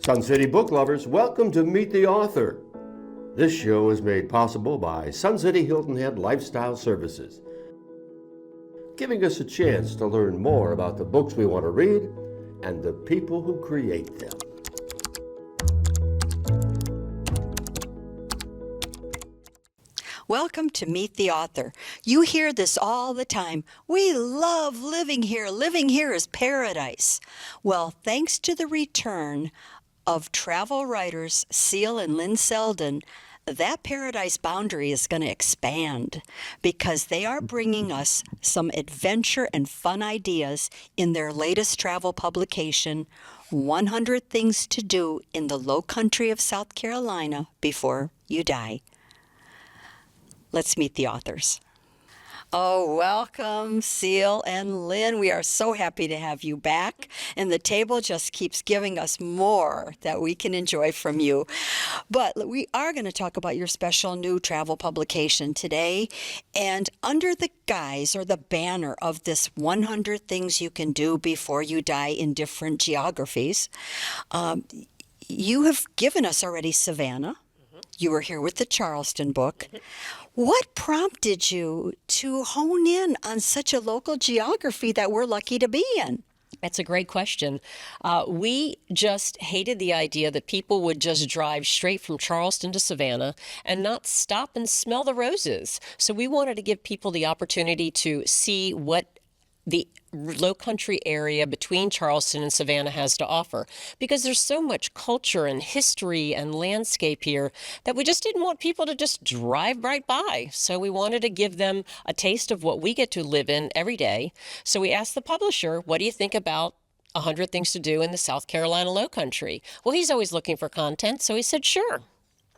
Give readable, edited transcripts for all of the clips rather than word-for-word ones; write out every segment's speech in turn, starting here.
Sun City book lovers, welcome to Meet the Author. This show is made possible by Sun City Hilton Head Lifestyle Services, giving us a chance to learn more about the books we want to read and the people who create them. Welcome to Meet the Author. You hear this all the time. We love living here. Living here is paradise. Well, thanks to the return of travel writers Cele and Lynn Seldon, that paradise boundary is going to expand because they are bringing us some adventure and fun ideas in their latest travel publication, 100 Things to Do in the Lowcountry of South Carolina Before You Die. Let's meet the authors. Oh, welcome, Cele and Lynn. We are so happy to have you back, and the table just keeps giving us more that we can enjoy from you. But we are going to talk about your special new travel publication today, and under the guise or the banner of this 100 Things You Can Do Before You Die in Different Geographies, you have given us already Savannah. You were here with the Charleston book. What prompted you to hone in on such a local geography that we're lucky to be in? That's a great question. We just hated the idea that people would just drive straight from Charleston to Savannah and not stop and smell the roses. So we wanted to give people the opportunity to see what the Lowcountry area between Charleston and Savannah has to offer, because there's so much culture and history and landscape here that we just didn't want people to just drive right by. So we wanted to give them a taste of what we get to live in every day. So we asked the publisher, what do you think about 100 Things to Do in the South Carolina Lowcountry? Well, he's always looking for content, so he said, sure.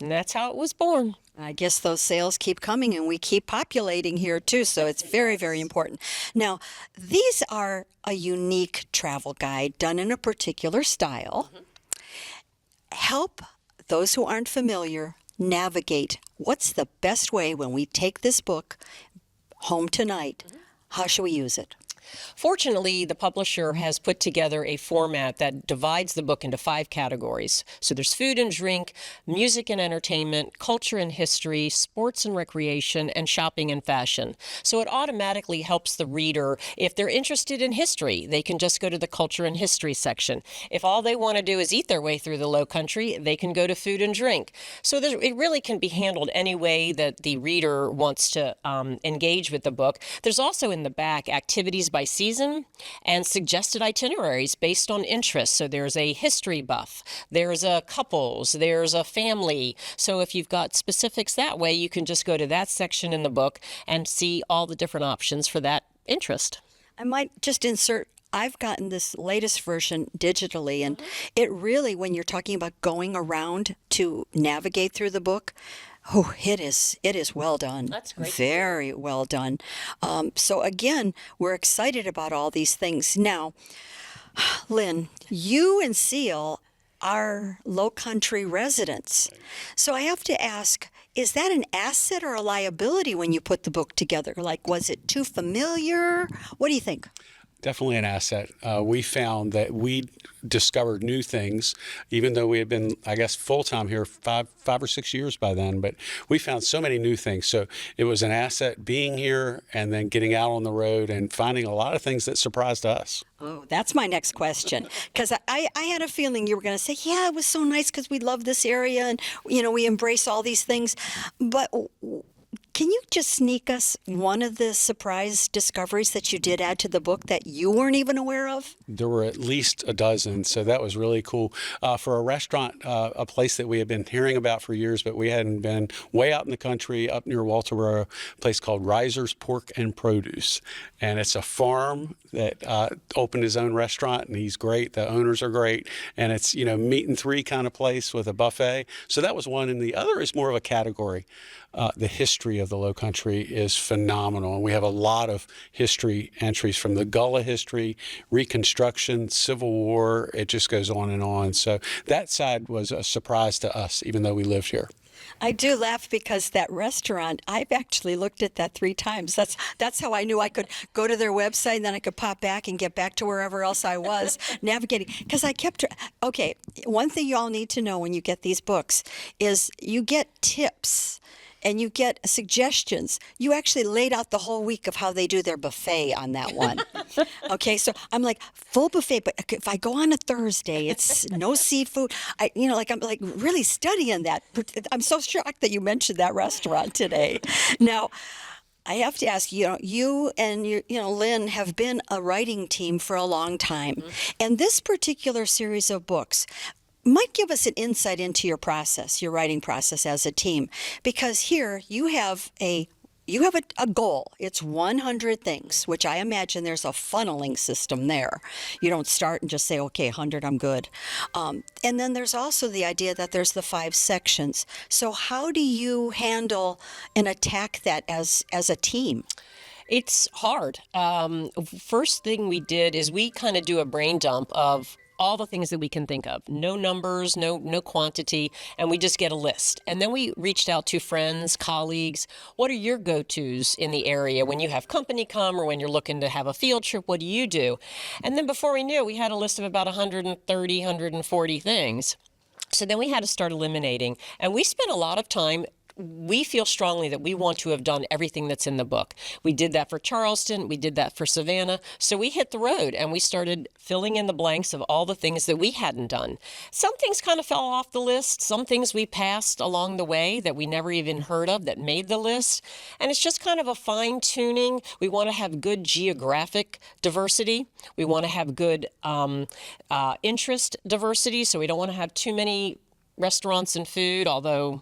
And that's how it was born. I guess those sales keep coming and we keep populating here too, so it's very, very important. Now, these are a unique travel guide done in a particular style. Help those who aren't familiar navigate what's the best way when we take this book home tonight. How should we use it? Fortunately, the publisher has put together a format that divides the book into 5 categories. So there's food and drink, music and entertainment, culture and history, sports and recreation, and shopping and fashion. So it automatically helps the reader. If they're interested in history, they can just go to the culture and history section. If all they want to do is eat their way through the Lowcountry, they can go to food and drink. So it really can be handled any way that the reader wants to engage with the book. There's also in the back activities by season and suggested itineraries based on interest. So there's a history buff, there's a couples, there's a family. So if you've got specifics that way, you can just go to that section in the book and see all the different options for that interest. I might just insert, I've gotten this latest version digitally, and it really, when you're talking about going around to navigate through the book, oh, it is well done. That's great. Very well done. So again, we're excited about all these things. Now, Lynn, you and Cele are Lowcountry residents. So I have to ask, is that an asset or a liability when you put the book together? Like, was it too familiar? What do you think? Definitely an asset. We found that we discovered new things, even though we had been, I guess, full-time here five or 6 years by then, but we found so many new things. So it was an asset being here and then getting out on the road and finding a lot of things that surprised us. Oh, that's my next question, because I had a feeling you were going to say, yeah, it was so nice because we love this area and, you know, we embrace all these things. But can you just sneak us one of the surprise discoveries that you did add to the book that you weren't even aware of? There were at least a dozen, so that was really cool. For a restaurant, a place that we had been hearing about for years, but we hadn't been, way out in the country, up near Walterboro, a place called Riser's Pork and Produce. And it's a farm that opened his own restaurant, and he's great. The owners are great. And it's, you know, meat and three kind of place with a buffet. So that was one. And the other is more of a category. The history of the Lowcountry is phenomenal. And we have a lot of history entries from the Gullah history, Reconstruction, Civil War. It just goes on and on. So that side was a surprise to us, even though we lived here. I do laugh because that restaurant, I've actually looked at that 3 times. That's how I knew I could go to their website and then I could pop back and get back to wherever else I was navigating. Because I kept, okay, one thing you all need to know when you get these books is you get tips and you get suggestions. You actually laid out the whole week of how they do their buffet on that one. Okay, so I'm like, full buffet, but if I go on a Thursday, it's no seafood. I'm like really studying that. I'm so shocked that you mentioned that restaurant today. Now, I have to ask, you and Lynn have been a writing team for a long time. And this particular series of books might give us an insight into your process, your writing process as a team, because here you have a goal. It's 100 things, which I imagine there's a funneling system there. You don't start and just say, okay, 100, I'm good. And then there's also the idea that there's the 5 sections. So how do you handle and attack that as a team? It's hard. First thing we did is we kind of do a brain dump of all the things that we can think of. No numbers, no quantity, and we just get a list. And then we reached out to friends, colleagues. What are your go-tos in the area when you have company come or when you're looking to have a field trip? What do you do? And then before we knew, we had a list of about 130, 140 things. So then we had to start eliminating. And we spent a lot of time. We feel strongly that we want to have done everything that's in the book. We did that for Charleston. We did that for Savannah. So we hit the road and we started filling in the blanks of all the things that we hadn't done. Some things kind of fell off the list. Some things we passed along the way that we never even heard of that made the list. And it's just kind of a fine tuning. We want to have good geographic diversity. We want to have good interest diversity. So we don't want to have too many restaurants and food, although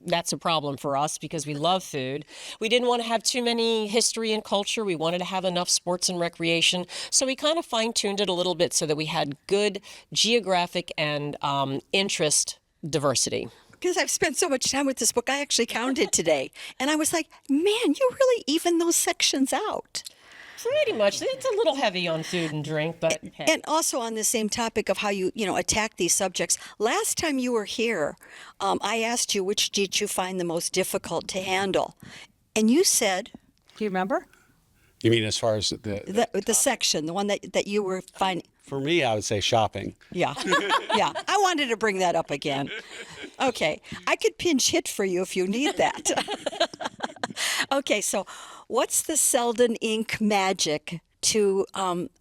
that's a problem for us because we love food. We didn't want to have too many history and culture. We wanted to have enough sports and recreation. So we kind of fine-tuned it a little bit so that we had good geographic and interest diversity. Because I've spent so much time with this book, I actually counted today. And I was like, man, you really even those sections out. Pretty much. It's a little heavy on food and drink, but hey. And also on the same topic of how you attack these subjects. Last time you were here, I asked you which did you find the most difficult to handle, and you said, do you remember? You mean as far as the section, the one that you were finding? For me, I would say shopping. Yeah, yeah. I wanted to bring that up again. Okay, I could pinch hit for you if you need that. Okay, so what's the Seldon Inc. magic to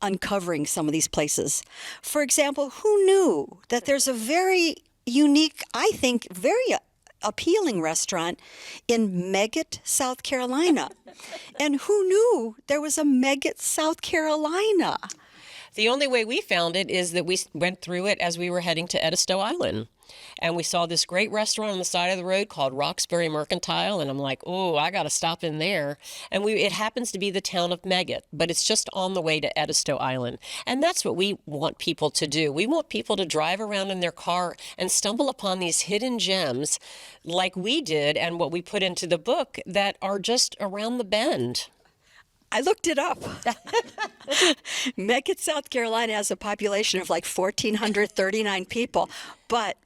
uncovering some of these places? For example, who knew that there's a very unique, I think, very appealing restaurant in Megget, South Carolina? And who knew there was a Megget, South Carolina? The only way we found it is that we went through it as we were heading to Edisto Island. And we saw this great restaurant on the side of the road called Roxbury Mercantile. And I'm like, oh, I got to stop in there. And it happens to be the town of Megget, but it's just on the way to Edisto Island. And that's what we want people to do. We want people to drive around in their car and stumble upon these hidden gems like we did and what we put into the book that are just around the bend. I looked it up. Megget, South Carolina has a population of like 1,439 people, but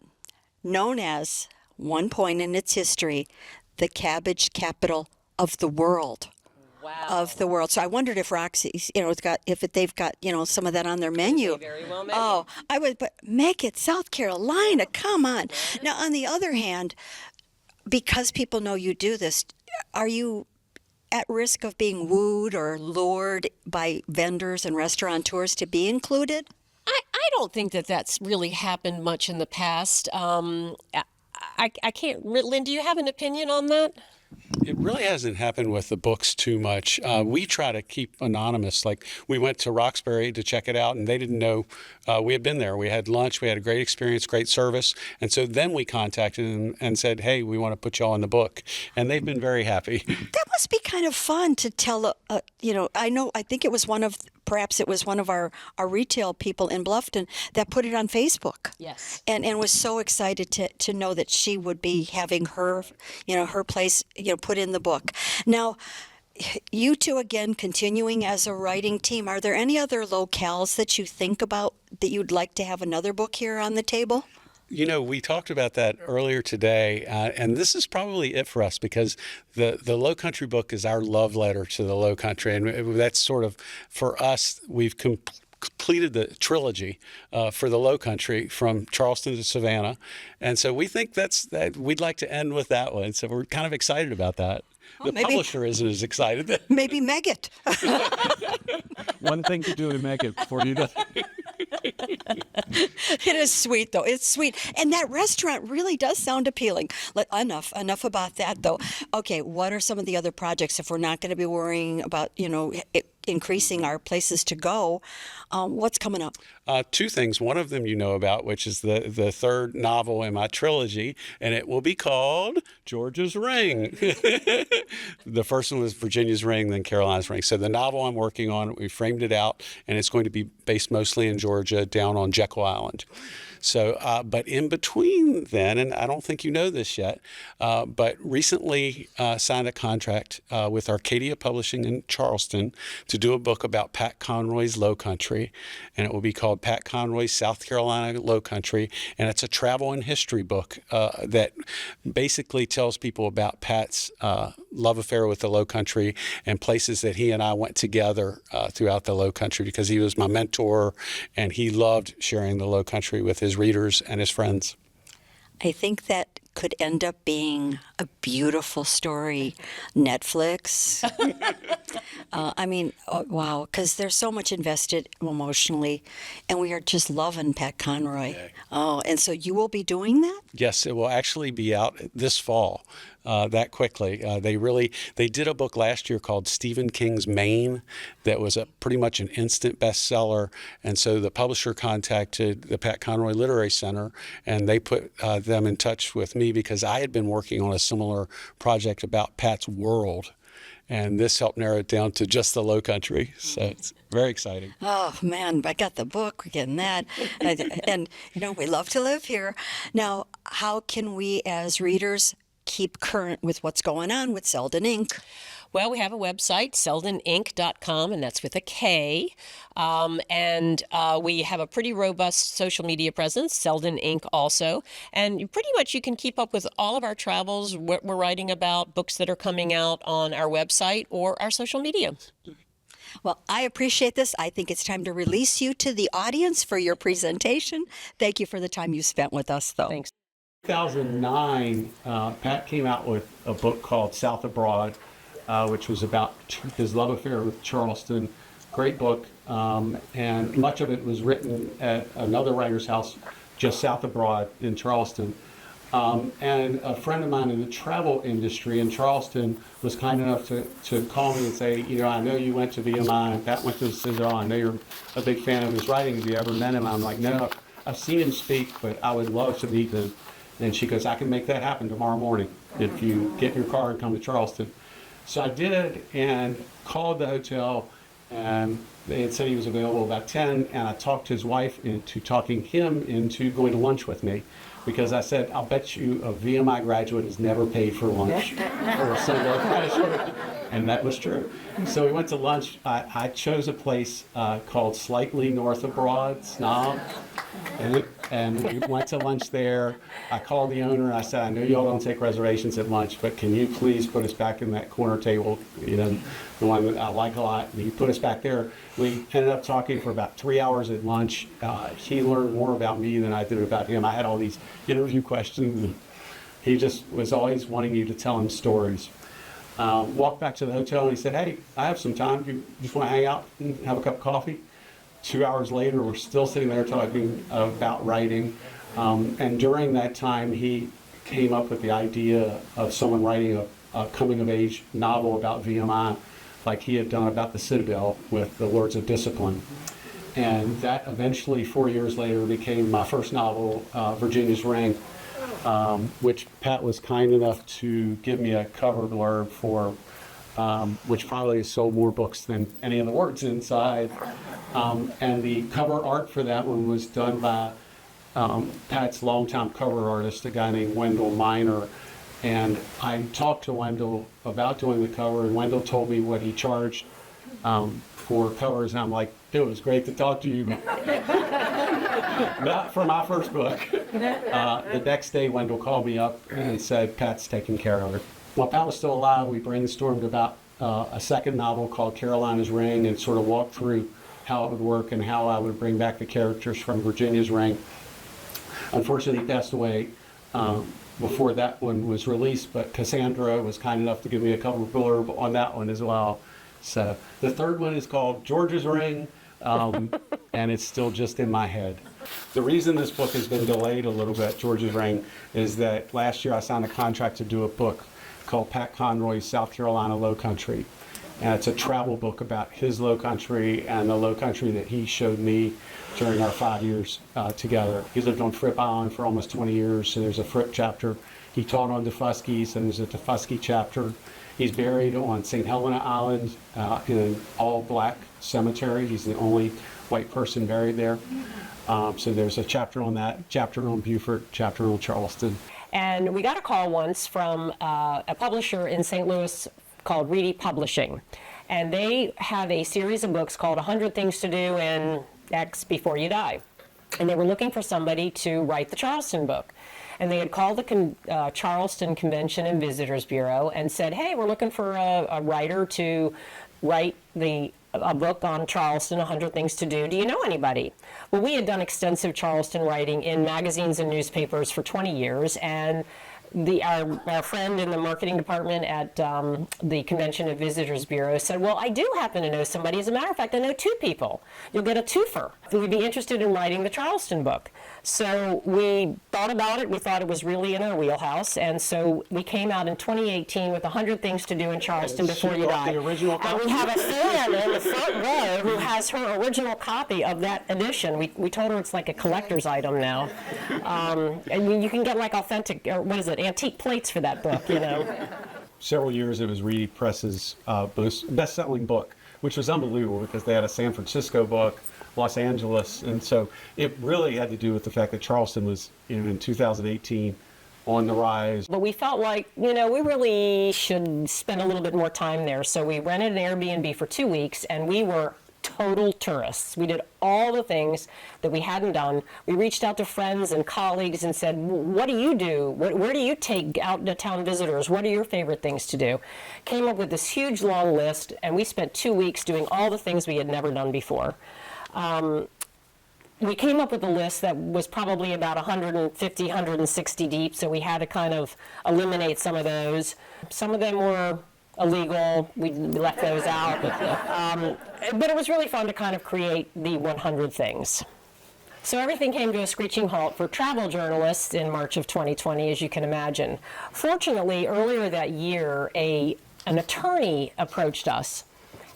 known as, one point in its history, the cabbage capital of the world. Wow. Of the world. So I wondered if Roxy's, they've got, some of that on their menu. Very well, maybe. Oh, but Megget, South Carolina, come on. Now, on the other hand, because people know you do this, are you at risk of being wooed or lured by vendors and restaurateurs to be included? I don't think that that's really happened much in the past. I can't. Lynn, do you have an opinion on that? It really hasn't happened with the books too much. We try to keep anonymous. Like we went to Roxbury to check it out, and they didn't know we had been there. We had lunch. We had a great experience, great service. And so then we contacted them and said, hey, we want to put you all in the book. And they've been very happy. That must be kind of fun to tell, I think it was one of our retail people in Bluffton that put it on Facebook. Yes. And was so excited to know that she would be having her place, put in the book. Now, you two, again, continuing as a writing team, are there any other locales that you think about that you'd like to have another book here on the table? We talked about that earlier today, and this is probably it for us because the Lowcountry book is our love letter to the Lowcountry, and that's sort of, for us, we've completed the trilogy for the Lowcountry from Charleston to Savannah, and so we think that we'd like to end with that one. So we're kind of excited about that. The publisher isn't as excited. Maybe meg it. One thing to do to make it before you do. It is sweet, though. It's sweet. And that restaurant really does sound appealing. Enough about that, though. Okay, what are some of the other projects if we're not going to be worrying about, increasing our places to go? What's coming up? Two things. One of them you know about, which is the third novel in my trilogy, and it will be called Georgia's Ring. The first one was Virginia's Ring, then Carolina's Ring. So the novel I'm working on, we framed it out, and it's going to be based mostly in Georgia, down on Jekyll Island. So, but in between then, and I don't think you know this yet, but recently signed a contract with Arcadia Publishing in Charleston to do a book about Pat Conroy's Lowcountry, and it will be called Pat Conroy's South Carolina Lowcountry, and it's a travel and history book that basically tells people about Pat's love affair with the Lowcountry and places that he and I went together throughout the Lowcountry, because he was my mentor and he loved sharing the Lowcountry with his readers and his friends. I think that could end up being a beautiful story. Netflix. Wow, because there's so much invested emotionally, and we are just loving Pat Conroy. Okay. Oh, and so you will be doing that? Yes, it will actually be out this fall. That quickly. They did a book last year called Stephen King's Maine that was pretty much an instant bestseller. And so the publisher contacted the Pat Conroy Literary Center, and they put them in touch with me because I had been working on a similar project about Pat's world. And this helped narrow it down to just the Lowcountry. So it's very exciting. Oh, man, I got the book. We're getting that. And we love to live here. Now, how can we as readers keep current with what's going on with Seldon Inc.? Well, we have a website, seldoninc.com, and that's with a K. And we have a pretty robust social media presence, Seldon Inc. also. And you can keep up with all of our travels, what we're writing about, books that are coming out on our website or our social media. Well, I appreciate this. I think it's time to release you to the audience for your presentation. Thank you for the time you spent with us, though. Thanks. 2009, Pat came out with a book called South Abroad, which was about his love affair with Charleston. Great book, and much of it was written at another writer's house just south of Broad in Charleston. And a friend of mine in the travel industry in Charleston was kind enough to call me and say, I know you went to VMI and Pat went to the Citadel. I know you're a big fan of his writing. Have you ever met him? I'm like, no, I've seen him speak, but I would love to meet him. And she goes, I can make that happen tomorrow morning if you get in your car and come to Charleston. So I did, and called the hotel, and they had said he was available about 10, and I talked his wife into talking him into going to lunch with me, because I said, I'll bet you a VMI graduate has never paid for lunch or a Sunday graduate. And that was true. So we went to lunch. I chose a place called Slightly North of Broad, Snob. And we went to lunch there. I called the owner and I said, I know y'all don't take reservations at lunch, but can you please put us back in that corner table, the one that I like a lot. And he put us back there. We ended up talking for about 3 hours at lunch. He learned more about me than I did about him. I had all these interview questions, and he just was always wanting you to tell him stories. Walked back to the hotel and he said, hey, I have some time. You just want to hang out and have a cup of coffee? 2 hours later, we're still sitting there talking about writing. And during that time, he came up with the idea of someone writing a coming-of-age novel about VMI, like he had done about the Citadel with the Lords of Discipline. And that eventually, 4 years later, became my first novel, Virginia's Ring, which Pat was kind enough to give me a cover blurb for, which probably has sold more books than any of the words inside. And the cover art for that one was done by Pat's longtime cover artist, a guy named Wendell Minor. And I talked to Wendell about doing the cover, and Wendell told me what he charged for covers. And I'm like, it was great to talk to you. Not for my first book. The next day, Wendell called me up and said, Pat's taking care of it. While Pat was still alive, we brainstormed about a second novel called Carolina's Ring and sort of walked through how it would work and how I would bring back the characters from Virginia's Ring. Unfortunately, he passed away before that one was released, but Cassandra was kind enough to give me a couple of blurb on that one as well. So the third one is called George's Ring, and it's still just in my head. The reason this book has been delayed a little bit, George's Ring, is that last year I signed a contract to do a book called Pat Conroy's South Carolina Lowcountry. And it's a travel book about his Lowcountry and the Lowcountry that he showed me during our 5 years together. He lived on Fripp Island for almost 20 years, so there's a Fripp chapter. He taught on Dafuskies, and there's a Dafuski chapter. He's buried on St. Helena Island in an all-black cemetery. He's the only white person buried there. So there's a chapter on that, chapter on Beaufort, chapter on Charleston. And we got a call once from a publisher in St. Louis called Reedy Publishing. And they have a series of books called 100 Things to Do in X Before You Die. And they were looking for somebody to write the Charleston book. And they had called the Charleston Convention and Visitors Bureau and said, hey, we're looking for a writer to write a book on Charleston, 100 Things to Do. Do you know anybody? Well, we had done extensive Charleston writing in magazines and newspapers for 20 years, and our friend in the marketing department at the Convention and Visitors Bureau said, well, I do happen to know somebody. As a matter of fact, I know two people. You'll get a twofer who would be interested in writing the Charleston book. So we thought about it. We thought it was really in our wheelhouse. And so we came out in 2018 with 100 Things to Do in Charleston Before You Die. The original copy. And we have a fan in the front row who has her original copy of that edition. We told her it's like a collector's item now. And you can get like authentic, or what is it, antique plates for that book, you know. Several years it was Reedy Press's best-selling book, which was unbelievable because they had a San Francisco book, Los Angeles, and so it really had to do with the fact that Charleston was, in 2018 on the rise. But we felt like, we really should spend a little bit more time there. So we rented an Airbnb for 2 weeks, and we were total tourists. We did all the things that we hadn't done. We reached out to friends and colleagues and said, what do you do? Where do you take out-of-town visitors? What are your favorite things to do? Came up with this huge long list, and we spent 2 weeks doing all the things we had never done before. We came up with a list that was probably about 150, 160 deep, so we had to kind of eliminate some of those. Some of them were illegal. We left those out. But it was really fun to kind of create the 100 things. So everything came to a screeching halt for travel journalists in March of 2020, as you can imagine. Fortunately, earlier that year, an attorney approached us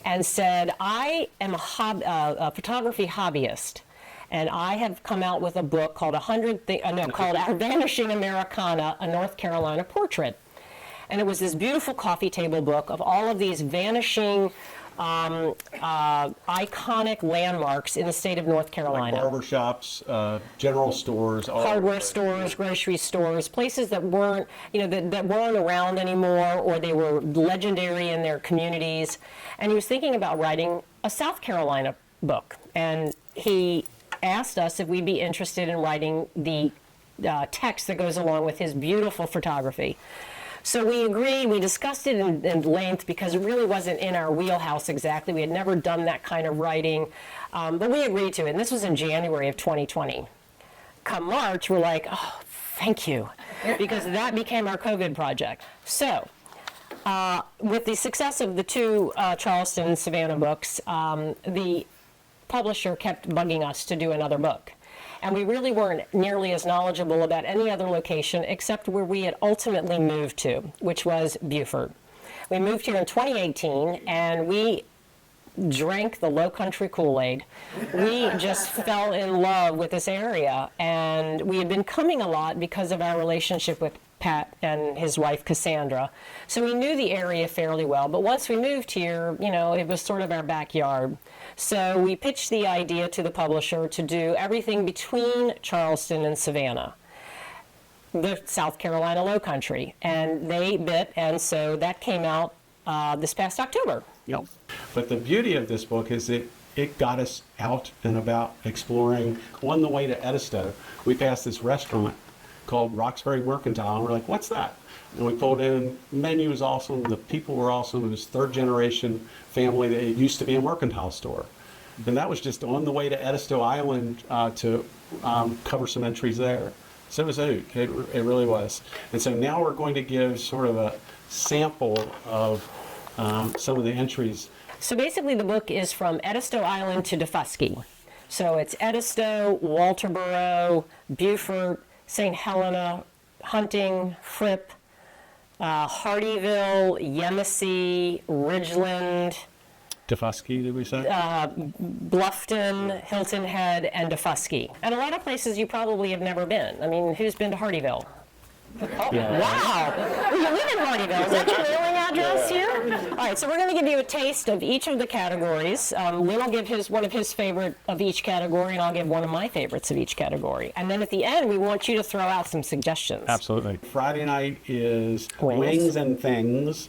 and said, I am a photography hobbyist, and I have come out with a book called called Our Vanishing Americana, a North Carolina Portrait. And it was this beautiful coffee table book of all of these vanishing iconic landmarks in the state of North Carolina. Like barber shops, general stores, hardware stores, grocery stores, places that weren't, that weren't around anymore, or they were legendary in their communities. And he was thinking about writing a South Carolina book. And he asked us if we'd be interested in writing the text that goes along with his beautiful photography. So we agreed. We discussed it in length because it really wasn't in our wheelhouse exactly. We had never done that kind of writing, but we agreed to it. And this was in January of 2020. Come March, we're like, oh, thank you, because that became our COVID project. So with the success of the two Charleston and Savannah books, the publisher kept bugging us to do another book. And we really weren't nearly as knowledgeable about any other location except where we had ultimately moved to, which was Beaufort. We moved here in 2018, and we drank the Lowcountry Kool-Aid. We just fell in love with this area, and we had been coming a lot because of our relationship with Pat and his wife Cassandra. So we knew the area fairly well, but once we moved here, it was sort of our backyard. So we pitched the idea to the publisher to do everything between Charleston and Savannah, the South Carolina Lowcountry, and they bit, and so that came out this past October. Yep. But the beauty of this book is that it got us out and about exploring. On the way to Edisto, we passed this restaurant called Roxbury Mercantile, and we're like, what's that? And we pulled in, menu was awesome, the people were awesome, it was third generation family that it used to be a mercantile store. And that was just on the way to Edisto Island to cover some entries there. So it was a hoot, it really was. And so now we're going to give sort of a sample of some of the entries. So basically the book is from Edisto Island to Daufuskie. So it's Edisto, Walterboro, Beaufort, St. Helena, Hunting, Fripp, Hardyville, Yemassee, Ridgeland, Daufuskie, did we say? Bluffton, Hilton Head, and Daufuskie. And a lot of places you probably have never been. I mean, who's been to Hardyville? Oh, Yeah. wow! Well, you live in Hardyville. Is that your mailing address here? All right, so we're going to give you a taste of each of the categories. Lynn will give one of his favorite of each category, and I'll give one of my favorites of each category. And then at the end, we want you to throw out some suggestions. Absolutely. Friday night is Wings. Wings and Things.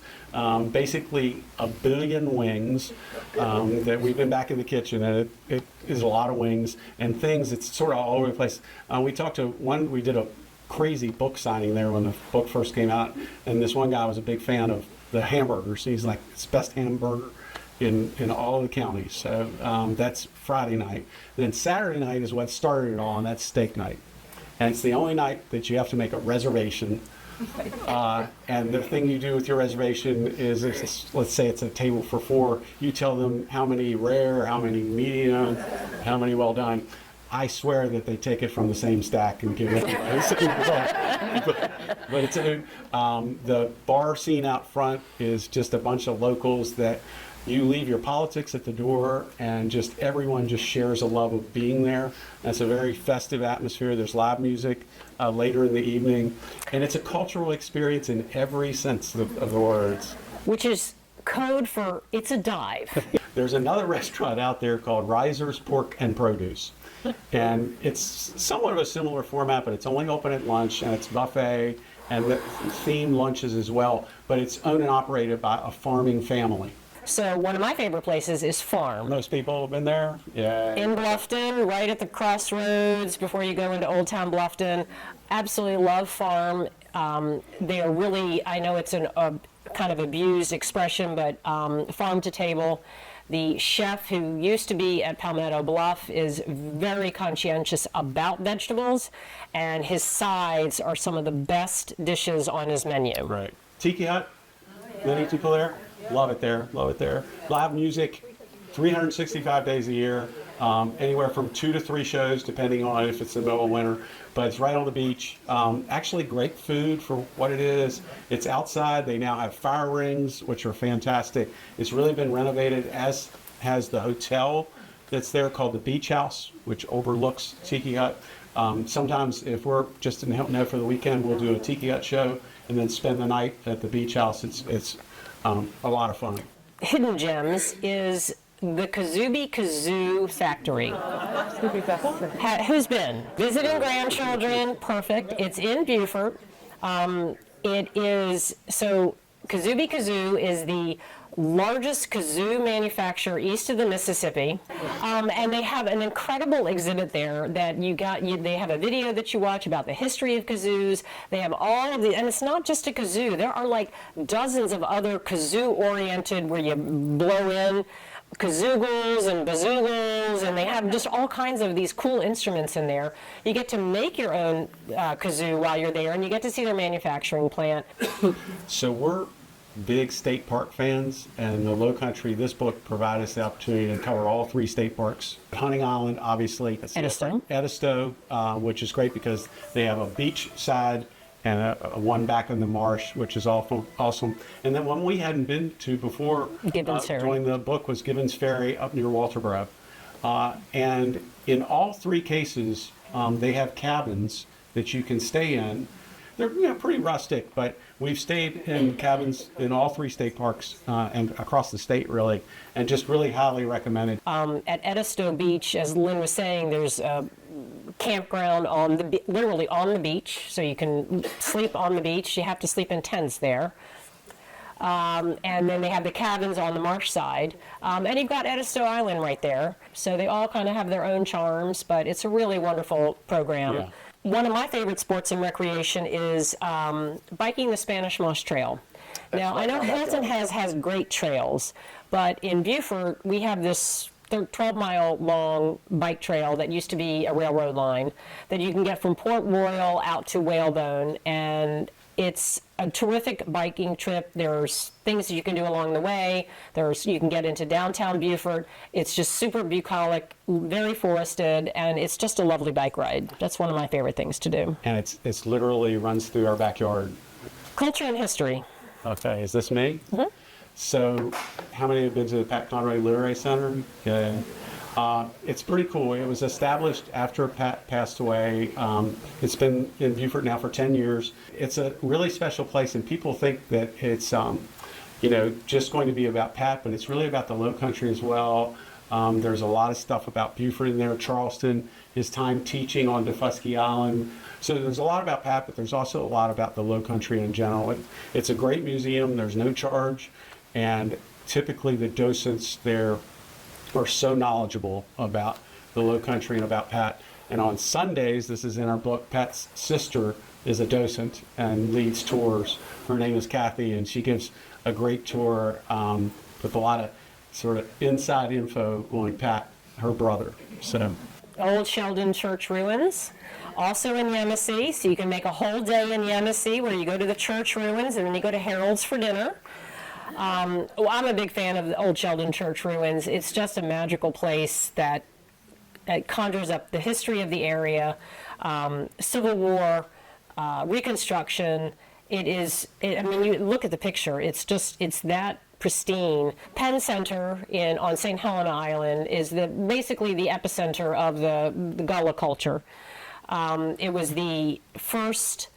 Basically, a billion wings that we've been back in the kitchen, and it is a lot of wings and things. It's sort of all over the place. We talked to we did a crazy book signing there when the book first came out, and this one guy was a big fan of the hamburgers. He's like, it's the best hamburger in all of the counties. So that's Friday night. Then Saturday night is what started it all, and that's steak night. And it's the only night that you have to make a reservation. And the thing you do with your reservation is, let's say it's a table for 4, you tell them how many rare, how many medium, how many well done. I swear that they take it from the same stack and give it but it's the bar scene out front is just a bunch of locals that you leave your politics at the door, and just everyone just shares a love of being there. It's a very festive atmosphere. There's live music later in the evening, and it's a cultural experience in every sense of the words. Which is code for it's a dive. There's another restaurant out there called Riser's Pork and Produce. And it's somewhat of a similar format, but it's only open at lunch, and it's buffet, and the themed lunches as well. But it's owned and operated by a farming family. So one of my favorite places is Farm. Most people have been there. Yeah. In Bluffton, right at the crossroads before you go into Old Town Bluffton. Absolutely love Farm. They are really, I know it's a kind of abused expression, but farm to table. The chef who used to be at Palmetto Bluff is very conscientious about vegetables, and his sides are some of the best dishes on his menu. Right. Tiki Hut. Many people there. Love it there. Love it there. Live music, 365 days a year. Anywhere from 2 to 3 shows, depending on if it's the middle of winter. But it's right on the beach. Actually, great food for what it is. It's outside. They now have fire rings, which are fantastic. It's really been renovated, as has the hotel that's there called the Beach House, which overlooks Tiki Hut. Sometimes, if we're just in Hilton Head for the weekend, we'll do a Tiki Hut show and then spend the night at the Beach House. It's a lot of fun. Hidden Gems is the Kazubi Kazoo Factory. Who's been? Visiting grandchildren, perfect. It's in Beaufort. It is, so Kazubi Kazoo is the largest kazoo manufacturer east of the Mississippi, and they have an incredible exhibit there that they have a video that you watch about the history of kazoos. They have all of the, and it's not just a kazoo. There are like dozens of other kazoo-oriented where you blow in kazoogles and bazoogles, and they have just all kinds of these cool instruments in there. You get to make your own kazoo while you're there, and you get to see their manufacturing plant. So we're big state park fans, and the Lowcountry, this book provided us the opportunity to cover all 3 state parks. Hunting Island, obviously. Edisto. Edisto, which is great because they have a beach side and a one back in the marsh, which is awesome. And then one we hadn't been to before during the book was Gibbons Ferry up near Walterboro. And in all 3 cases, they have cabins that you can stay in. They're pretty rustic, but we've stayed in cabins in all 3 state parks and across the state, really, and just really highly recommended. At Edisto Beach, as Lynn was saying, there's a campground literally on the beach, so you can sleep on the beach. You have to sleep in tents there. And then they have the cabins on the marsh side. And you've got Edisto Island right there. So they all kind of have their own charms, but it's a really wonderful program. Yeah. One of my favorite sports and recreation is biking the Spanish Moss Trail. Now, I know Hilton has great trails, but in Beaufort, we have this 12-mile long bike trail that used to be a railroad line that you can get from Port Royal out to Whalebone, and it's a terrific biking trip. There's things that you can do along the way. You can get into downtown Beaufort. It's just super bucolic, very forested, and it's just a lovely bike ride. That's one of my favorite things to do. And it's literally runs through our backyard. Culture and history. Okay, is this me? Mm-hmm. So, how many have been to the Pat Conroy Literary Center? Yeah. It's pretty cool. It was established after Pat passed away. It's been in Beaufort now for 10 years. It's a really special place, and people think that it's, just going to be about Pat, but it's really about the Lowcountry as well. There's a lot of stuff about Beaufort in there, Charleston, his time teaching on Defusky Island. So there's a lot about Pat, but there's also a lot about the Lowcountry in general. It's a great museum. There's no charge. And typically the docents there are so knowledgeable about the Lowcountry and about Pat. And on Sundays, this is in our book, Pat's sister is a docent and leads tours. Her name is Kathy, and she gives a great tour with a lot of sort of inside info on Pat, her brother. So, Old Sheldon Church ruins, also in Yemassee, so you can make a whole day in Yemassee where you go to the church ruins and then you go to Harold's for dinner. I'm a big fan of the Old Sheldon Church ruins. It's just a magical place that conjures up the history of the area, Civil War, Reconstruction. You look at the picture, it's that pristine. Penn Center on St. Helena Island is basically the epicenter of the Gullah culture. It was the first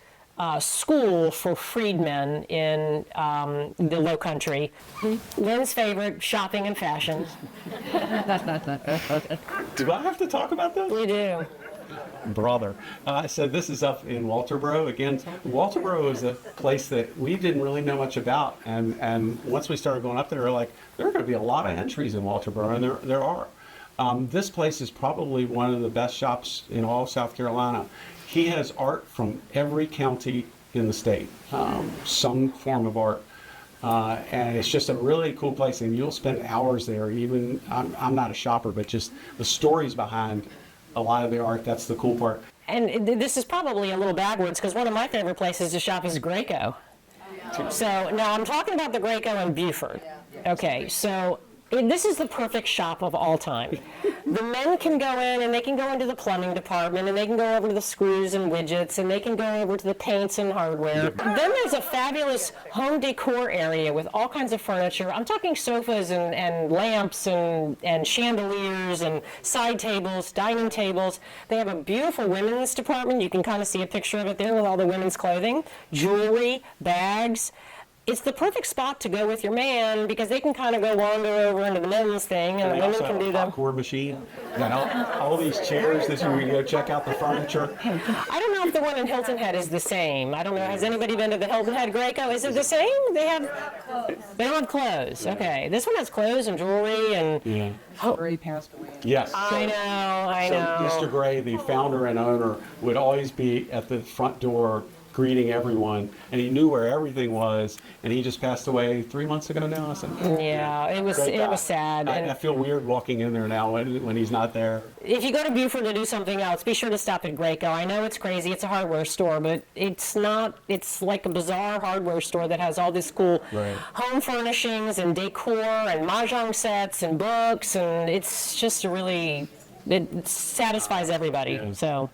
school for freedmen in the Lowcountry. Lynn's favorite, shopping and fashion. do I have to talk about this? We do. Brother. So this is up in Walterboro. Again, Walterboro is a place that we didn't really know much about. And once we started going up there, we're like, there are going to be a lot of entries in Walterboro, and there are. This place is probably one of the best shops in all of South Carolina. He has art from every county in the state, some form of art. And it's just a really cool place, and you'll spend hours there. Even, I'm not a shopper, but just the stories behind a lot of the art, that's the cool part. And this is probably a little backwards because one of my favorite places to shop is Graco. So now I'm talking about the Graco in Beaufort. Okay, so this is the perfect shop of all time. The men can go in and they can go into the plumbing department and they can go over to the screws and widgets and they can go over to the paints and hardware. Then there's a fabulous home decor area with all kinds of furniture. I'm talking sofas and lamps and chandeliers and side tables, dining tables. They have a beautiful women's department. You can kind of see a picture of it there with all the women's clothing, jewelry, bags. It's the perfect spot to go with your man because they can kind of go wander over into the men's thing, and the women can do the popcorn machine. Got all these chairs that you can go check out the furniture. I don't know if the one in Hilton Head is the same. I don't know. Has anybody been to the Hilton Head Graco? Is it the same? They don't have clothes. Okay, this one has clothes and jewelry and. Yeah. Gray passed away. Yes. I know. So Mr. Gray, the founder and owner, would always be at the front door greeting everyone, and he knew where everything was, and he just passed away 3 months ago now. I said, yeah, it was sad. I feel weird walking in there now when he's not there. If you go to Beaufort to do something else, be sure to stop at Graco. I know it's crazy, it's a hardware store, but it's not. It's like a bizarre hardware store that has all this cool home furnishings and decor and mahjong sets and books, and it's just it satisfies everybody. So.